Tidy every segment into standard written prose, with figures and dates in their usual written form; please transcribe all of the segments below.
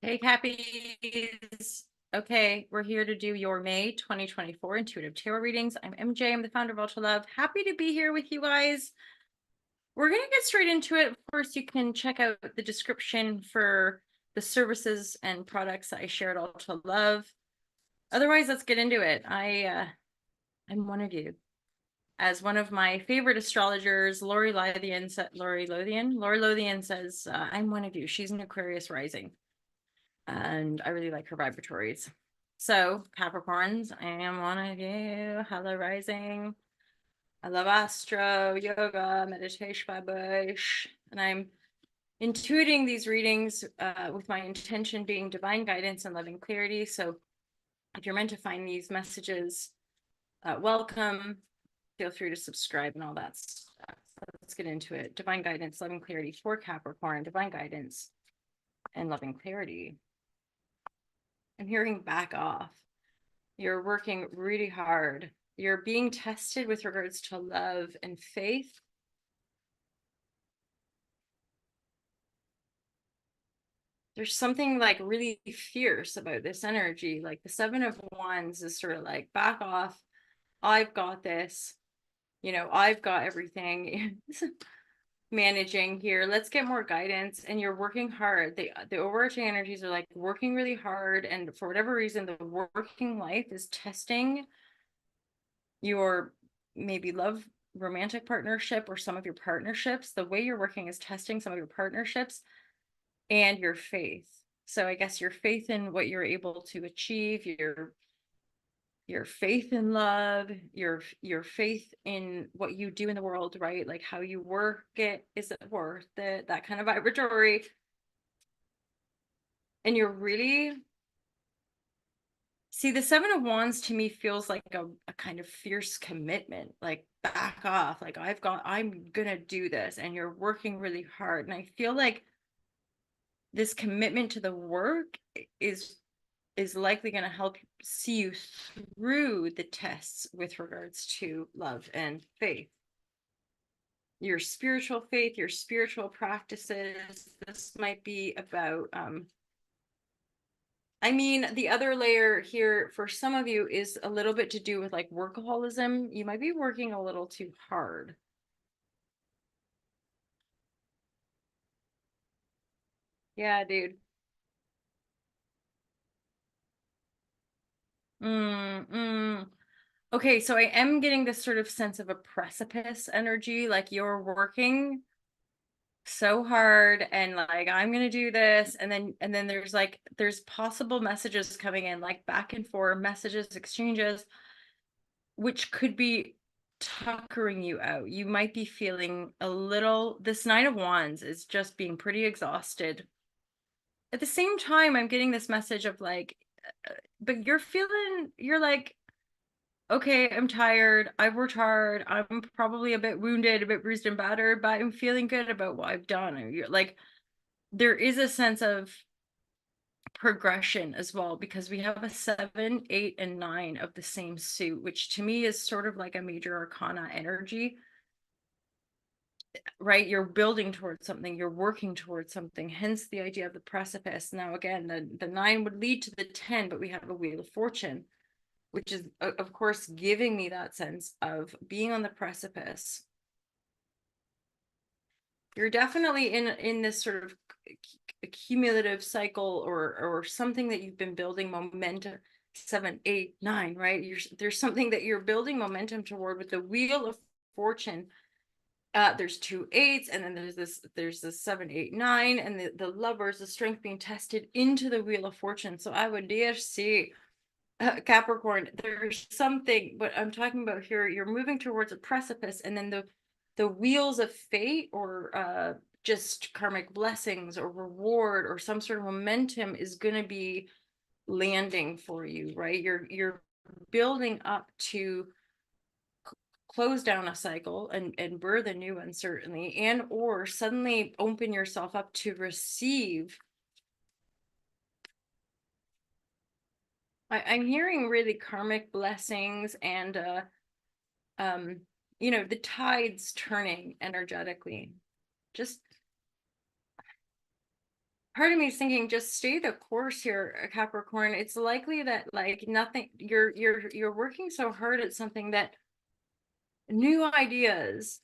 Hey, Cappies. Okay, we're here to do your May 2024 intuitive tarot readings. I'm MJ. I'm the founder of Ultra Love. Happy to be here with you guys. We're going to get straight into it. Of course, you can check out the description for the services and products that I share at Ultra Love. Otherwise, let's get into it. I'm one of you. As one of my favorite astrologers, Lori Lothian says, I'm one of you. She's an Aquarius rising, and I really like her vibratories. So, Capricorns, I am one of you. Hello, rising. I love astro, yoga, meditation, vibration, and I'm intuiting these readings with my intention being divine guidance and loving clarity. So, if you're meant to find these messages, welcome. Feel free to subscribe and all that stuff. So let's get into it. Divine guidance, loving clarity for Capricorn, divine guidance and loving clarity. I'm hearing back off. You're working really hard. You're being tested with regards to love and faith. There's something like really fierce about this energy. Like the Seven of Wands is sort of like, back off. I've got this. You know, I've got everything. Managing here. Let's get more guidance. And you're working hard. The overarching energies are like working really hard. And for whatever reason, the working life is testing your maybe love romantic partnership or some of your partnerships. The way you're working is testing some of your partnerships and your faith. So I guess your faith in what you're able to achieve, your faith in love, your faith in what you do in the world, right? Like how you work it, is it worth it? That kind of vibratory. And you're really, see, the Seven of Wands to me feels like a kind of fierce commitment, like back off, like I'm gonna do this, and you're working really hard. And I feel like this commitment to the work is likely going to help see you through the tests with regards to love and faith. Your spiritual faith, your spiritual practices. This might be about I mean, the other layer here for some of you is a little bit to do with like workaholism. You might be working a little too hard. Yeah, dude. Okay, so I am getting this sort of sense of a precipice energy, like you're working so hard and like I'm gonna do this, and then there's possible messages coming in, like back and forth messages, exchanges, which could be tuckering you out. You might be feeling a little, this Nine of Wands is just being pretty exhausted. At the same time, I'm getting this message of like, but you're like, okay, I'm tired. I've worked hard. I'm probably a bit wounded, a bit bruised and battered, but I'm feeling good about what I've done. You're like, there is a sense of progression as well, because we have a 7, 8, and 9 of the same suit, which to me is sort of like a major arcana energy, right? You're building towards something, you're working towards something, hence the idea of the precipice. Now, again, the 9 would lead to the 10, but we have a Wheel of Fortune, which is, of course, giving me that sense of being on the precipice. You're definitely in this sort of cumulative cycle or something that you've been building momentum. 7, 8, 9, right? There's something that you're building momentum toward with the Wheel of Fortune. There's 2 8s, and then there's this 7, 8, 9, and the Lovers, the strength being tested into the Wheel of Fortune. So I would dare say, Capricorn, there's something, but I'm talking about here, you're moving towards a precipice, and then the wheels of fate, or just karmic blessings or reward or some sort of momentum is going to be landing for you, right? You're building up to close down a cycle and birth a new one, certainly, and or suddenly open yourself up to receive. I'm hearing really karmic blessings and you know, the tides turning energetically. Just part of me is thinking, just stay the course here, Capricorn. It's likely that like nothing, you're working so hard at something that new ideas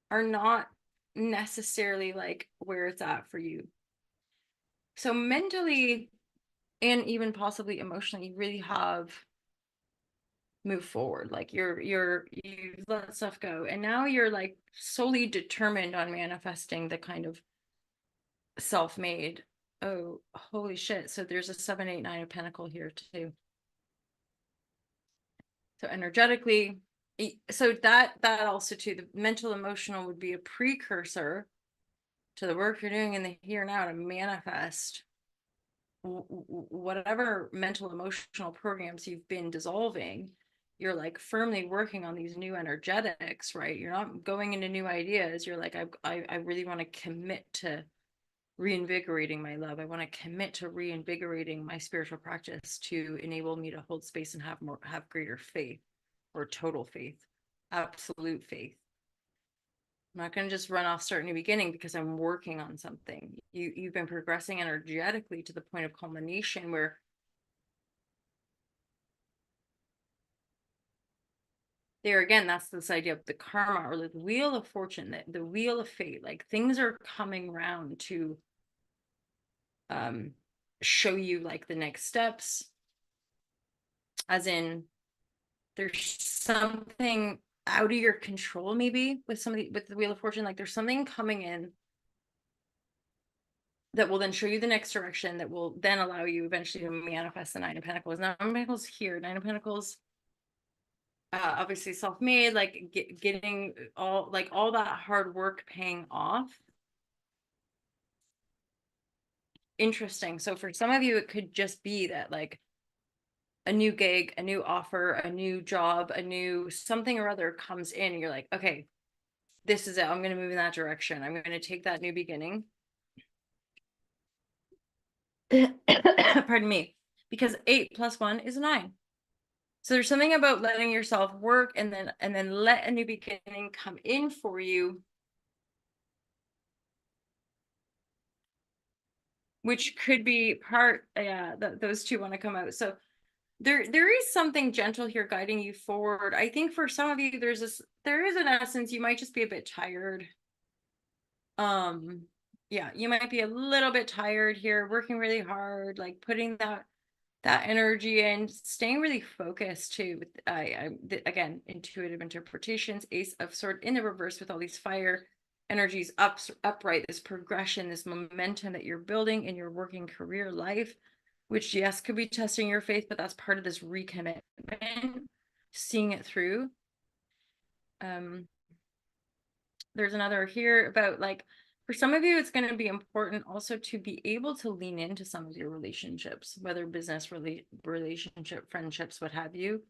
are not necessarily like where it's at for you. So mentally and even possibly emotionally, you really have moved forward. Like you've let stuff go. And now you're like solely determined on manifesting the kind of self-made. Oh, holy shit. So there's a 7, 8, 9 of Pentacle here too. So energetically, so that also too, the mental emotional would be a precursor to the work you're doing in the here now to manifest whatever mental emotional programs you've been dissolving. You're like firmly working on these new energetics, right? You're not going into new ideas. You're like, I really want to commit to reinvigorating my love. I want to commit to reinvigorating my spiritual practice to enable me to hold space and have greater faith, or total faith, absolute faith. I'm not going to just run off, start a new beginning, because I'm working on something. You've been progressing energetically to the point of culmination where there again, that's this idea of the karma, or the wheel of fortune, the wheel of fate. Like things are coming around to show you like the next steps, as in there's something out of your control, maybe with somebody with the wheel of fortune. Like there's something coming in that will then show you the next direction, that will then allow you eventually to manifest the 9 of Pentacles. Now, 9 of Pentacles here, 9 of Pentacles, obviously self-made, like getting all that hard work paying off. Interesting. So for some of you, it could just be that like a new gig, a new offer, a new job, a new something or other comes in, and you're like, okay, this is it. I'm going to move in that direction. I'm going to take that new beginning. Pardon me. Because 8 + 1 is 9. So there's something about letting yourself work and then let a new beginning come in for you, which could be part, yeah, those two want to come out. So there is something gentle here guiding you forward. I think for some of you, there is an essence, you might just be a bit tired. Yeah, you might be a little bit tired here, working really hard, like putting that energy in, staying really focused too. With again, intuitive interpretations, Ace of Swords in the reverse with all these fire energies upright, this progression, this momentum that you're building in your working career life, which yes, could be testing your faith, but that's part of this recommitment, seeing it through. There's another here about like, for some of you, it's going to be important also to be able to lean into some of your relationships, whether business, relationship, friendships, what have you.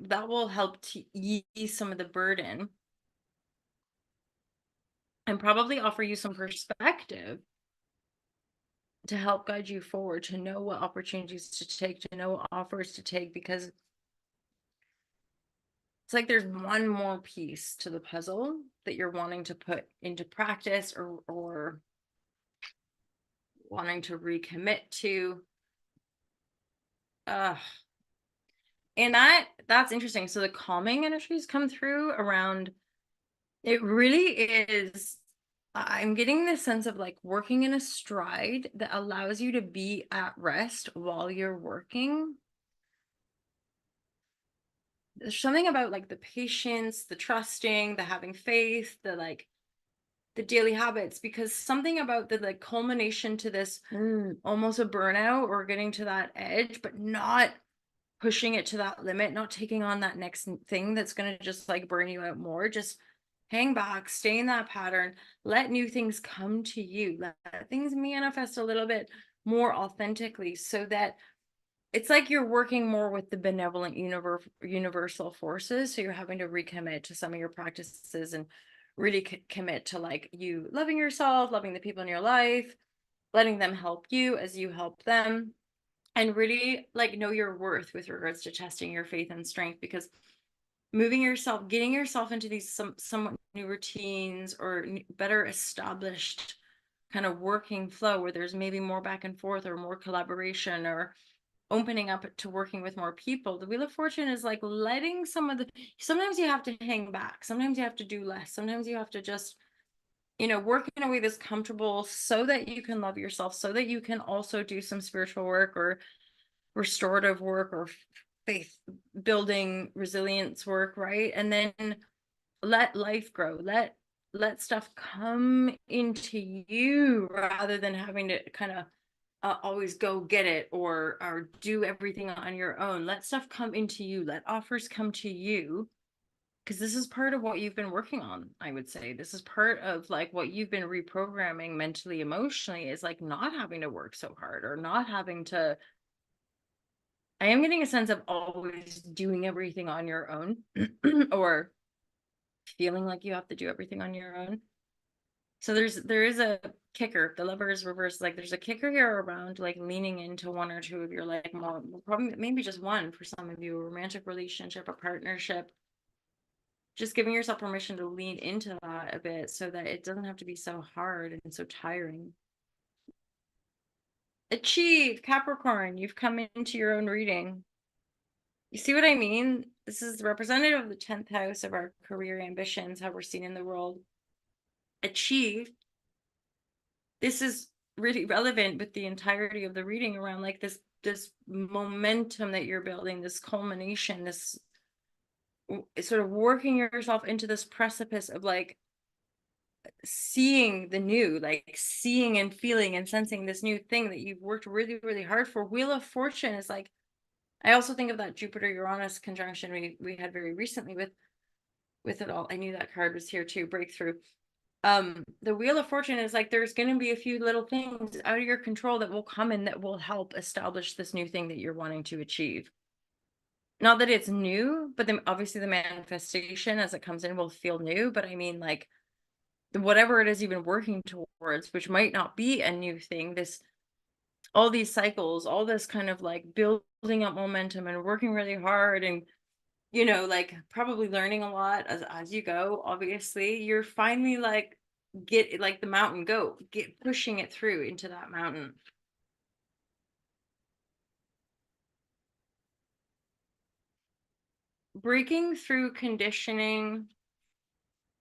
That will help to ease some of the burden and probably offer you some perspective to help guide you forward, to know what opportunities to take, to know what offers to take, because it's like there's one more piece to the puzzle that you're wanting to put into practice, or wanting to recommit to. And that's interesting. So the calming energies come through around, it really is, I'm getting this sense of like working in a stride that allows you to be at rest while you're working. There's something about like the patience, the trusting, the having faith, the daily habits, because something about the like culmination to this almost a burnout or getting to that edge, but not pushing it to that limit, not taking on that next thing that's going to just like burn you out more. Just hang back, stay in that pattern, let new things come to you, let things manifest a little bit more authentically, so that it's like you're working more with the benevolent universal forces. So you're having to recommit to some of your practices and really commit to like you loving yourself, loving the people in your life, letting them help you as you help them, and really like know your worth with regards to testing your faith and strength, because moving yourself, getting yourself into these somewhat new routines or better established kind of working flow where there's maybe more back and forth or more collaboration or opening up to working with more people. The Wheel of Fortune is like letting sometimes you have to hang back. Sometimes you have to do less. Sometimes you have to just, work in a way that's comfortable so that you can love yourself, so that you can also do some spiritual work or restorative work or faith building resilience work, right? And then let life grow, let stuff come into you rather than having to kind of always go get it or do everything on your own. Let stuff come into you, let offers come to you, because this is part of what you've been working on. I would say this is part of like what you've been reprogramming mentally, emotionally, is like not having to work so hard or not having to. I am getting a sense of always doing everything on your own or feeling like you have to do everything on your own. So there is a kicker. The Lovers reverse, like there's a kicker here around like leaning into one or two of your like more, probably maybe just one for some of you, a romantic relationship, a partnership. Just giving yourself permission to lean into that a bit so that it doesn't have to be so hard and so tiring. Achieve, Capricorn, you've come into your own reading. You see what I mean? This is representative of the 10th house of our career ambitions, how we're seen in the world. Achieve. This is really relevant with the entirety of the reading around like this momentum that you're building, this culmination, this sort of working yourself into this precipice of like seeing the new, like seeing and feeling and sensing this new thing that you've worked really, really hard for. Wheel of Fortune is like, I also think of that Jupiter-Uranus conjunction we had very recently with it all. I knew that card was here too, breakthrough. The Wheel of Fortune is like there's going to be a few little things out of your control that will come in that will help establish this new thing that you're wanting to achieve. Not that it's new, but then obviously the manifestation as it comes in will feel new, but I mean like whatever it is you've been working towards, which might not be a new thing, all these cycles, all this kind of like building up momentum and working really hard and like probably learning a lot as you go, obviously, you're finally like get like the mountain, get pushing it through into that mountain. Breaking through conditioning.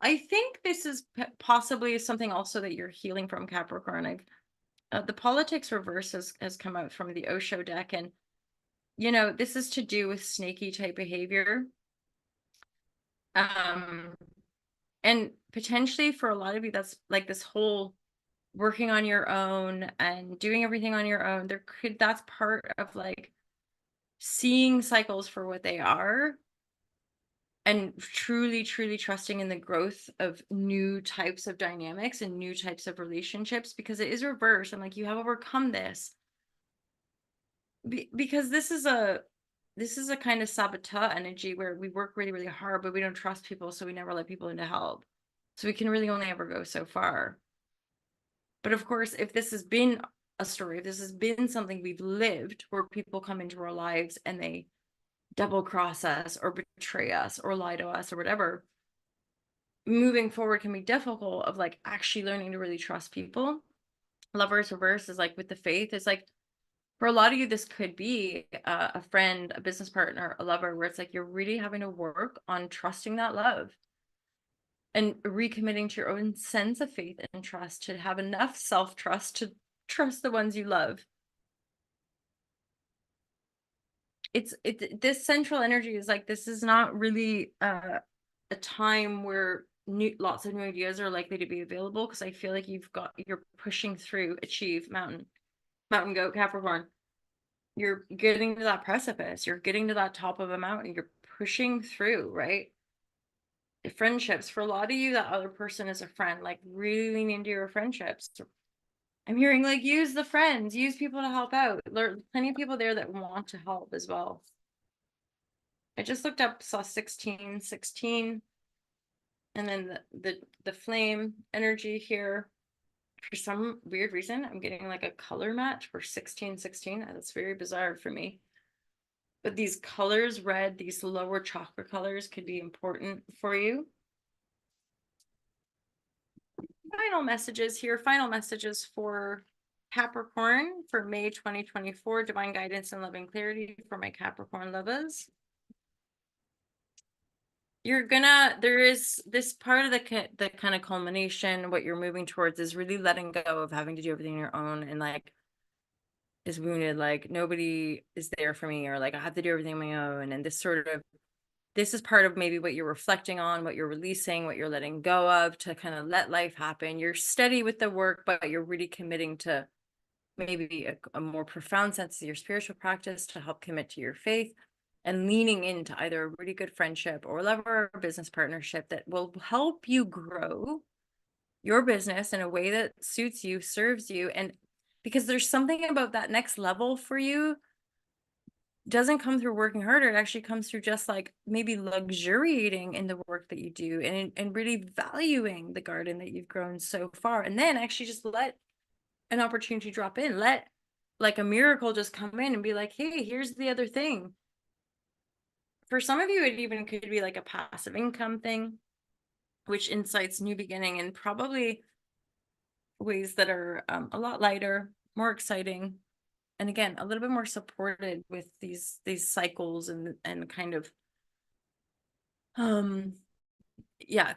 I think this is possibly something also that you're healing from, Capricorn. The politics reverse has come out from the Osho deck, and this is to do with snaky type behavior. And potentially for a lot of you, that's like this whole working on your own and doing everything on your own. That's part of like seeing cycles for what they are and truly, truly trusting in the growth of new types of dynamics and new types of relationships, because it is reverse. And like you have overcome this. Because this is a kind of saboteur energy where we work really, really hard, but we don't trust people, so we never let people in to help. So we can really only ever go so far. But of course, if this has been a story, if this has been something we've lived where people come into our lives and they double cross us or betray us or lie to us or whatever, moving forward can be difficult of like actually learning to really trust people. Lovers reverse is like with the faith, it's like for a lot of you, this could be a friend, a business partner, a lover, where it's like you're really having to work on trusting that love and recommitting to your own sense of faith and trust, to have enough self-trust to trust the ones you love. This central energy is like, this is not really a time where lots of new ideas are likely to be available, because I feel like you're pushing through, achieve, mountain goat, Capricorn. You're getting to that precipice, you're getting to that top of a mountain, you're pushing through, right? Friendships, for a lot of you, that other person is a friend, like really lean into your friendships. I'm hearing like use the friends, use people to help out. There are plenty of people there that want to help as well. I just looked up, saw 1616, and then the flame energy here. For some weird reason, I'm getting like a color match for 1616. That's very bizarre for me. But these colors, red, these lower chakra colors could be important for you. final messages here, final messages for Capricorn for May 2024, divine guidance and loving clarity for my Capricorn lovers. There is this part of the kind of culmination, what you're moving towards is really letting go of having to do everything on your own and like is wounded, like nobody is there for me, or like I have to do everything on my own. And this is part of maybe what you're reflecting on, what you're releasing, what you're letting go of to kind of let life happen. You're steady with the work, but you're really committing to maybe a more profound sense of your spiritual practice to help commit to your faith, and leaning into either a really good friendship or love or business partnership that will help you grow your business in a way that suits you, serves you. And because there's something about that next level for you doesn't come through working harder. It actually comes through just like maybe luxuriating in the work that you do and really valuing the garden that you've grown so far. And then actually just let an opportunity drop in, let like a miracle just come in and be like, hey, here's the other thing. For some of you, it even could be like a passive income thing, which incites new beginning in probably ways that are a lot lighter, more exciting, and again, a little bit more supported with these cycles and kind of yeah,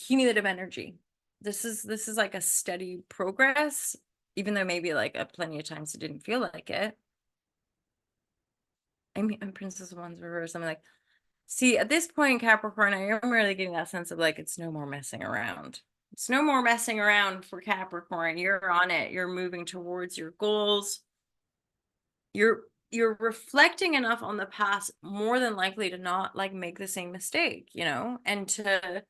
cumulative energy. This is like a steady progress, even though maybe like plenty of times it didn't feel like it. I mean, I'm Princess of Wands reverse. I'm like, see, at this point, Capricorn, I am really getting that sense of like, it's no more messing around. It's no more messing around for Capricorn. You're on it. You're moving towards your goals. You're reflecting enough on the past, more than likely to not like make the same mistake, you know, and to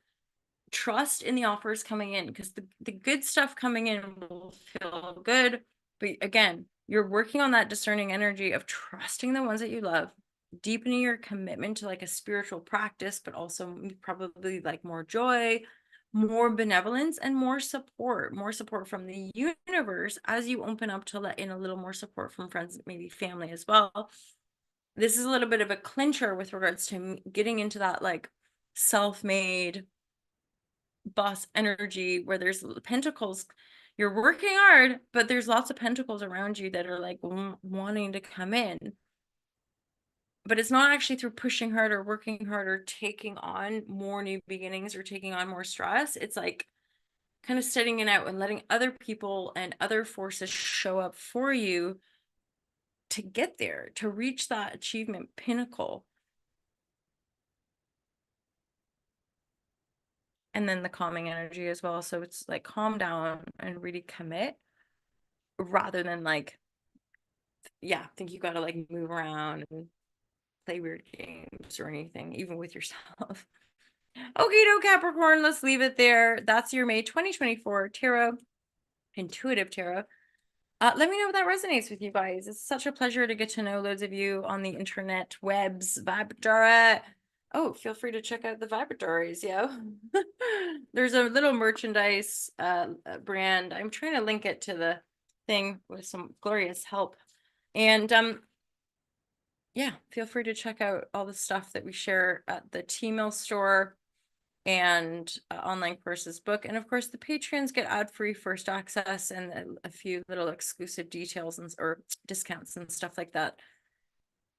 trust in the offers coming in, because the good stuff coming in will feel good. But again, you're working on that discerning energy of trusting the ones that you love, deepening your commitment to like a spiritual practice, but also probably like more joy, more benevolence, and more support from the universe as you open up to let in a little more support from friends, maybe family as well. This is a little bit of a clincher with regards to getting into that like self-made boss energy where there's pentacles. You're working hard, but there's lots of pentacles around you that are like wanting to come in. But it's not actually through pushing harder, working harder, taking on more new beginnings or taking on more stress. It's like kind of setting it out and letting other people and other forces show up for you to get there, to reach that achievement pinnacle. And then the calming energy as well. So it's like calm down and really commit, rather than like, yeah, think you got to like move around and play weird games or anything, even with yourself. Okay, no, Capricorn, let's leave it there. That's your May 2024 tarot, intuitive tarot. Let me know if that resonates with you guys. It's such a pleasure to get to know loads of you on the internet webs. Vibradora. Oh, feel free to check out the Vibradories, yo. There's a little merchandise brand. I'm trying to link it to the thing with some glorious help. And yeah, feel free to check out all the stuff that we share at the T-Mill store and online courses book. And of course, the patrons get ad-free first access and a few little exclusive details or discounts and stuff like that.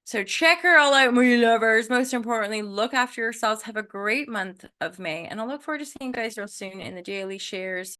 So check her all out, my lovers. Most importantly, look after yourselves. Have a great month of May. And I'll look forward to seeing you guys real soon in the daily shares.